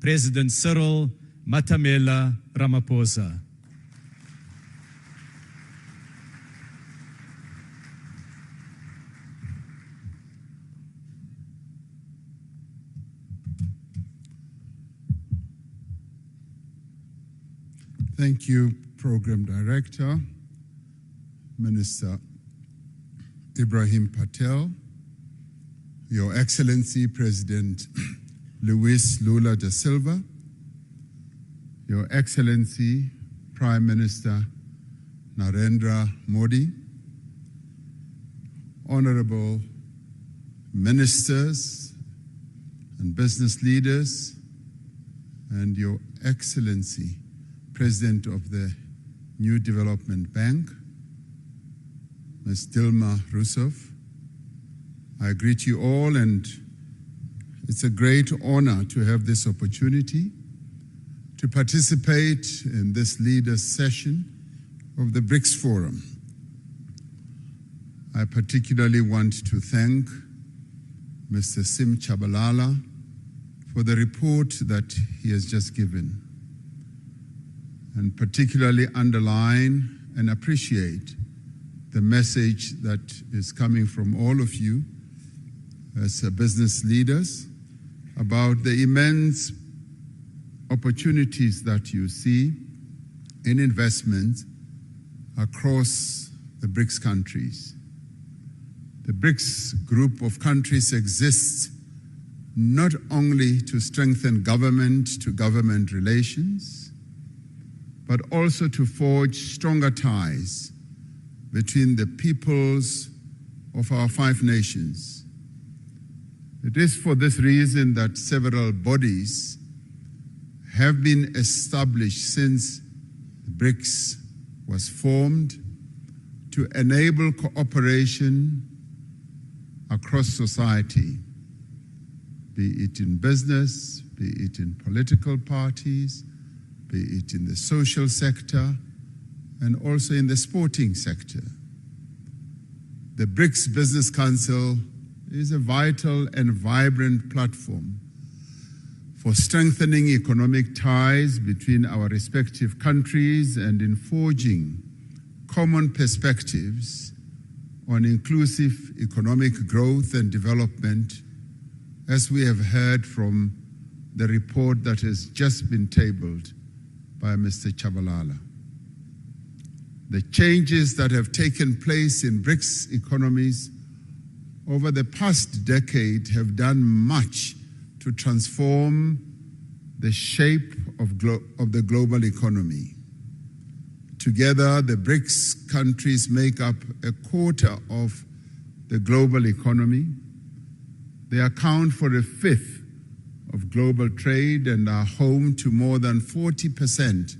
President Cyril Ramaphosa. Thank you, Program Director, Minister Ibrahim Patel, Your Excellency President Luis Lula da Silva, Your Excellency Prime Minister Narendra Modi, Honorable Ministers and business leaders, and Your Excellency President of the New Development Bank, Ms. Dilma Rousseff. I greet you all, and it's a great honor to have this opportunity to participate in this leaders' session of the BRICS Forum. I particularly want to thank Mr. Sim Tshabalala for the report that he has just given, and particularly underline and appreciate the message that is coming from all of you as business leaders about the immense opportunities that you see in investment across the BRICS countries. The BRICS group of countries exists not only to strengthen government-to-government relations, but also to forge stronger ties between the peoples of our 5 nations. It is for this reason that several bodies have been established since BRICS was formed to enable cooperation across society, be it in business, be it in political parties, be it in the social sector, and also in the sporting sector. The BRICS Business Council is a vital and vibrant platform for strengthening economic ties between our respective countries and in forging common perspectives on inclusive economic growth and development, as we have heard from the report that has just been tabled by Mr. Tshabalala. The changes that have taken place in BRICS economies over the past decade have done much to transform the shape of the global economy. Together, the BRICS countries make up a quarter of the global economy. They account for a fifth of global trade and are home to more than 40%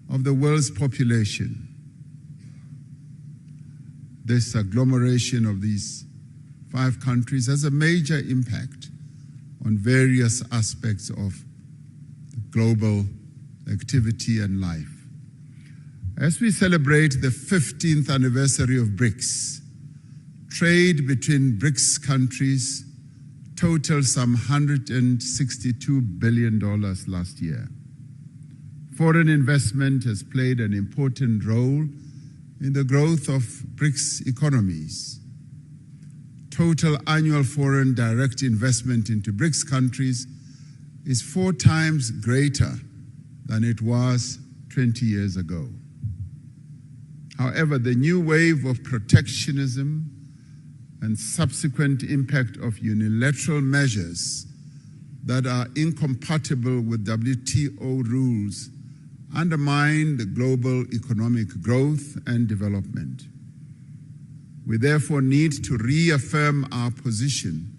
of the world's population. This agglomeration of these 5 countries has a major impact on various aspects of global activity and life. As we celebrate the 15th anniversary of BRICS, trade between BRICS countries totaled some $162 billion last year. Foreign investment has played an important role in the growth of BRICS economies. Total annual foreign direct investment into BRICS countries is 4 times greater than it was 20 years ago. However, the new wave of protectionism and subsequent impact of unilateral measures that are incompatible with WTO rules undermine the global economic growth and development. We therefore need to reaffirm our position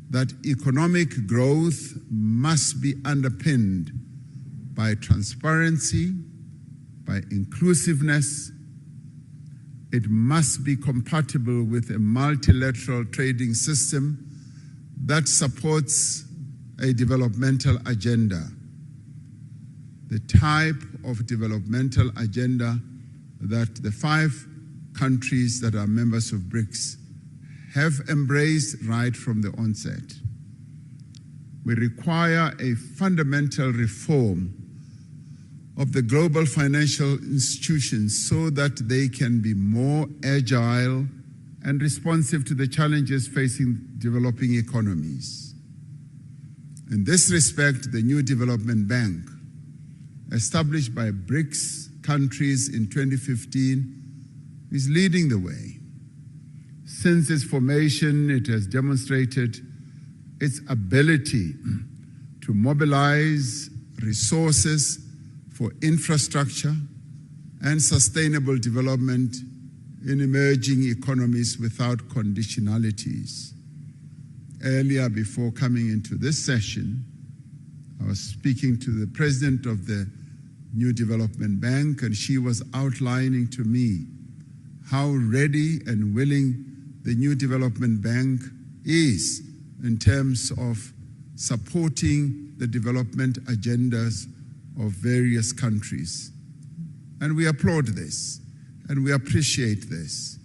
that economic growth must be underpinned by transparency, by inclusiveness. It must be compatible with a multilateral trading system that supports a developmental agenda, the type of developmental agenda that the 5 countries that are members of BRICS have embraced right from the onset. we require a fundamental reform of the global financial institutions so that they can be more agile and responsive to the challenges facing developing economies. In this respect, the new development bank, established by BRICS countries in 2015, is leading the way. Since its formation, it has demonstrated its ability to mobilize resources for infrastructure and sustainable development in emerging economies without conditionalities. Earlier, before coming into this session, I was speaking to the president of the New Development Bank, and she was outlining to me how ready and willing the New Development Bank is in terms of supporting the development agendas of various countries. And we applaud this, and we appreciate this.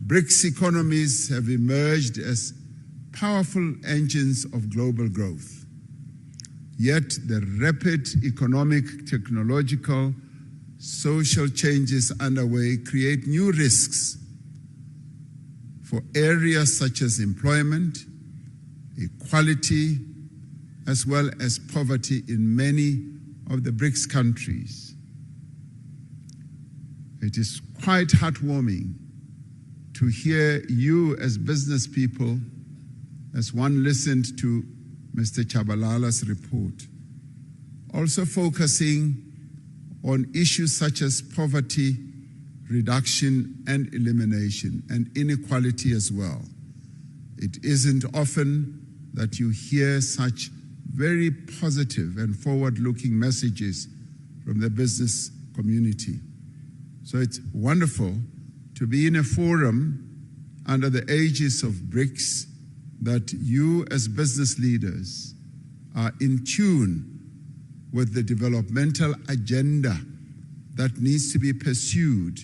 BRICS economies have emerged as powerful engines of global growth. Yet the rapid economic, technological, social changes underway create new risks for areas such as employment, equality, as well as poverty in many of the BRICS countries. It is quite heartwarming to hear you as business people, as one listened to Mr. Chabalala's report, also focusing on issues such as poverty reduction and elimination, and inequality as well. It isn't often that you hear such very positive and forward-looking messages from the business community. So it's wonderful to be in a forum under the aegis of BRICS that you as business leaders are in tune with the developmental agenda that needs to be pursued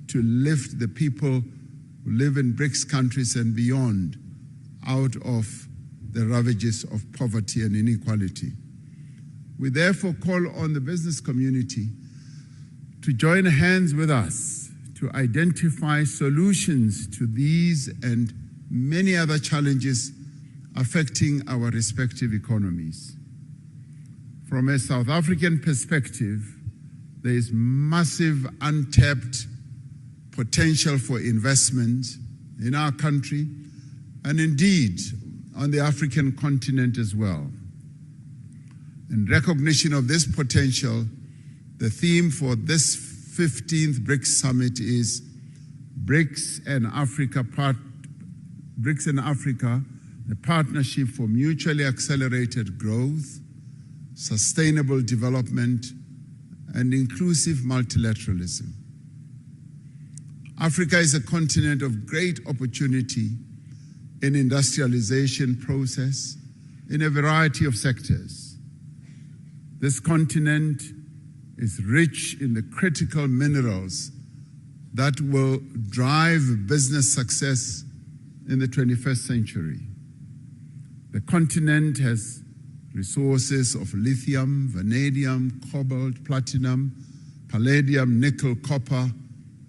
to lift the people who live in BRICS countries and beyond out of the ravages of poverty and inequality. We therefore call on the business community to join hands with us to identify solutions to these and many other challenges affecting our respective economies. From a South African perspective, there is massive untapped potential for investment in our country and indeed on the African continent as well. In recognition of this potential, the theme for this 15th BRICS Summit is BRICS and Africa, the partnership for mutually accelerated growth, sustainable development, and inclusive multilateralism. Africa is a continent of great opportunity in industrialization process in a variety of sectors. This continent is rich in the critical minerals that will drive business success in the 21st century. The continent has resources of lithium, vanadium, cobalt, platinum, palladium, nickel, copper,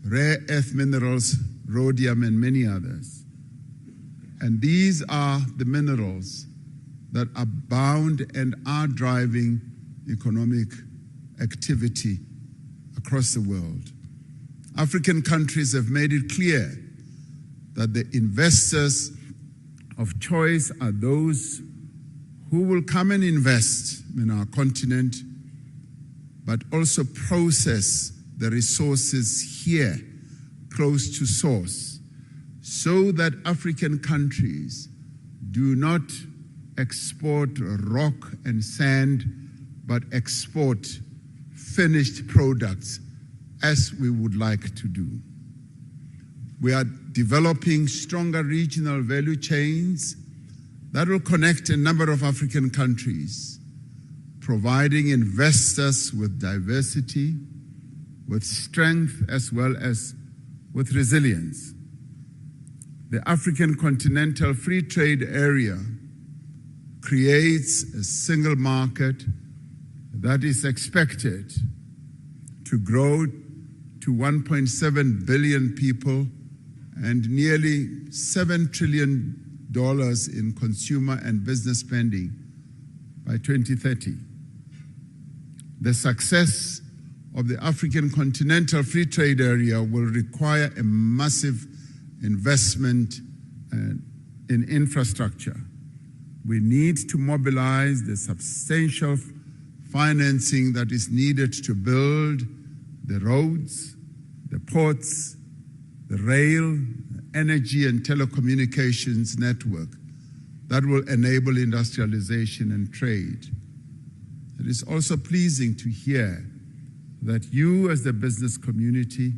rare earth minerals, rhodium, and many others. And these are the minerals that abound and are driving economic activity across the world. African countries have made it clear that the investors of choice are those who will come and invest in our continent, but also process the resources here close to source, so that African countries do not export rock and sand, but export finished products as we would like to do. We are developing stronger regional value chains that will connect a number of African countries, providing investors with diversity, with strength, as well as with resilience. The African Continental Free Trade Area creates a single market that is expected to grow to 1.7 billion people and nearly $7 trillion in consumer and business spending by 2030. The success of the African Continental Free Trade Area will require a massive investment in infrastructure. We need to mobilize the substantial financing that is needed to build the roads, the ports, the rail, energy and telecommunications network that will enable industrialization and trade. It is also pleasing to hear that you as the business community,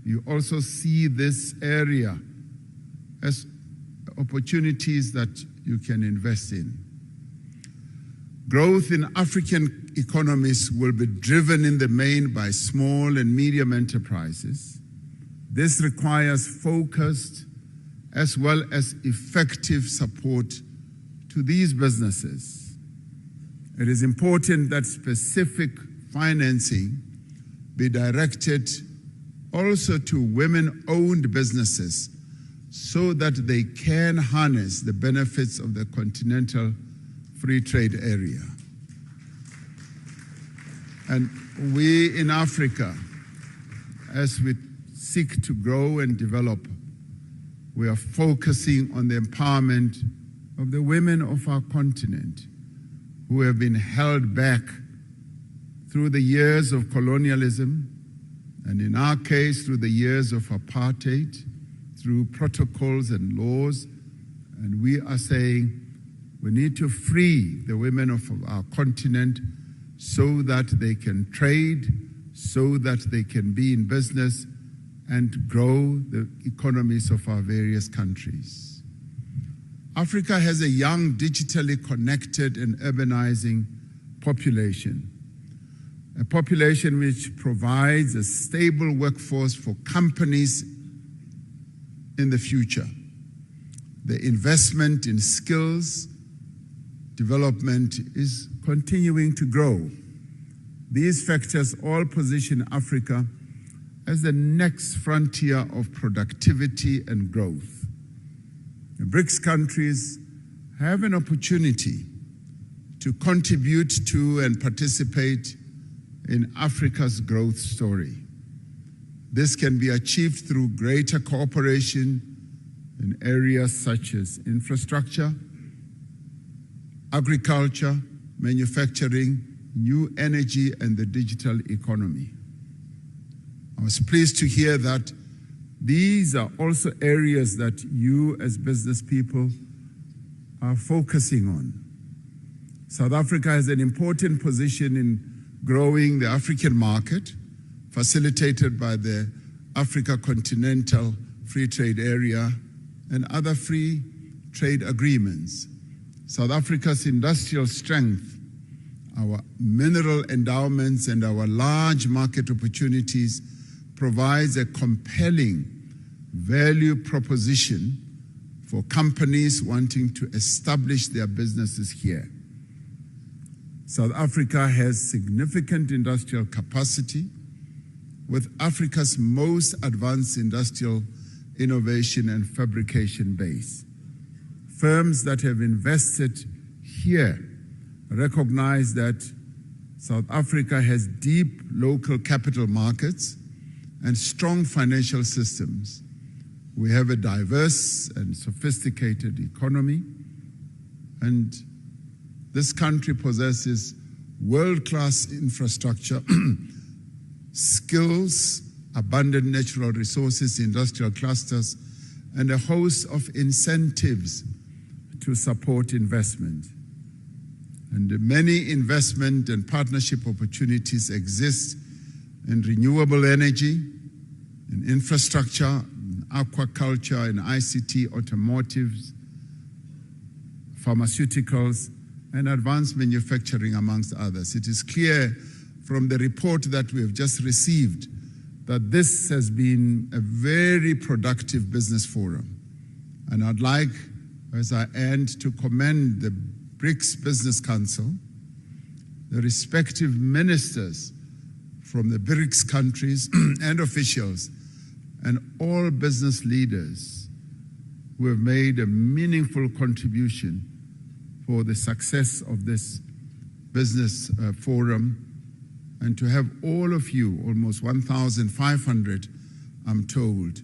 you also see this area as opportunities that you can invest in. Growth in African economies will be driven in the main by small and medium enterprises. This requires focused as well as effective support to these businesses. It is important that specific financing be directed also to women-owned businesses so that they can harness the benefits of the continental free trade area. And we in Africa, as we seek to grow and develop, we are focusing on the empowerment of the women of our continent who have been held back through the years of colonialism, and in our case, through the years of apartheid, through protocols and laws. And we are saying we need to free the women of our continent so that they can trade, so that they can be in business and grow the economies of our various countries. Africa has a young, digitally connected and urbanizing population, a population which provides a stable workforce for companies in the future. The investment in skills development is continuing to grow. These factors all position Africa as the next frontier of productivity and growth. The BRICS countries have an opportunity to contribute to and participate in Africa's growth story. This can be achieved through greater cooperation in areas such as infrastructure, agriculture, manufacturing, new energy, and the digital economy. I was pleased to hear that these are also areas that you as business people are focusing on. South Africa has an important position in growing the African market, facilitated by the Africa Continental Free Trade Area and other free trade agreements. South Africa's industrial strength, our mineral endowments, and our large market opportunities provides a compelling value proposition for companies wanting to establish their businesses here. South Africa has significant industrial capacity with Africa's most advanced industrial innovation and fabrication base. Firms that have invested here recognize that South Africa has deep local capital markets and strong financial systems. We have a diverse and sophisticated economy, and this country possesses world-class infrastructure, skills, abundant natural resources, industrial clusters, and a host of incentives to support investment. And many investment and partnership opportunities exist in renewable energy, in infrastructure, in aquaculture, in ICT, automotives, pharmaceuticals, and advanced manufacturing, amongst others. It is clear from the report that we have just received that this has been a very productive business forum. And I'd like, as I end, to commend the BRICS Business Council, the respective ministers from the BRICS countries and officials, and all business leaders who have made a meaningful contribution for the success of this business forum, and to have all of you, almost 1,500, I'm told,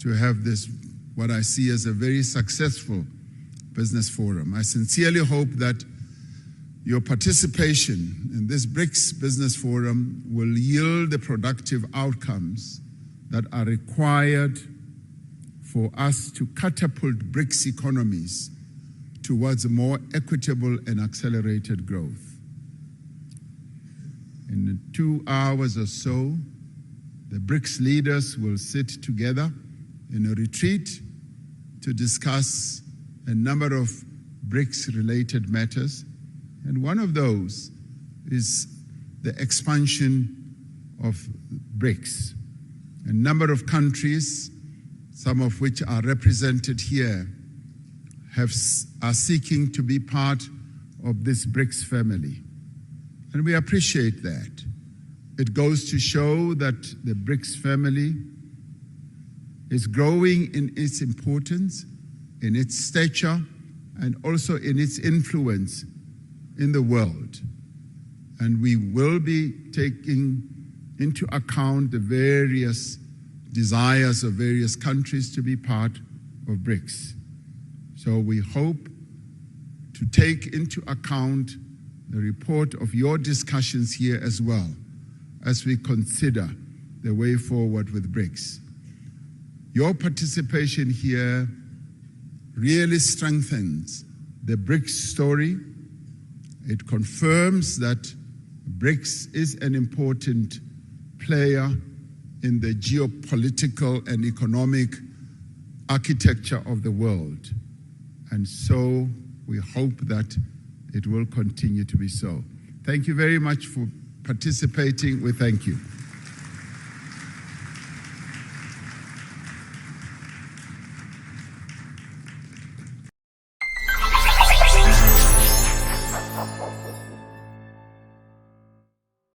to have this, what I see as a very successful business forum. I sincerely hope that your participation in this BRICS Business Forum will yield the productive outcomes that are required for us to catapult BRICS economies towards a more equitable and accelerated growth. In 2 hours or so, the BRICS leaders will sit together in a retreat to discuss a number of BRICS-related matters, and one of those is the expansion of BRICS. A number of countries, some of which are represented here, are seeking to be part of this BRICS family. And we appreciate that. It goes to show that the BRICS family is growing in its importance, in its stature, and also in its influence in the world. And we will be taking into account the various desires of various countries to be part of BRICS. So we hope to take into account the report of your discussions here as well, as we consider the way forward with BRICS. Your participation here really strengthens the BRICS story. It confirms that BRICS is an important player in the geopolitical and economic architecture of the world. And so we hope that it will continue to be so. Thank you very much for participating. We thank you.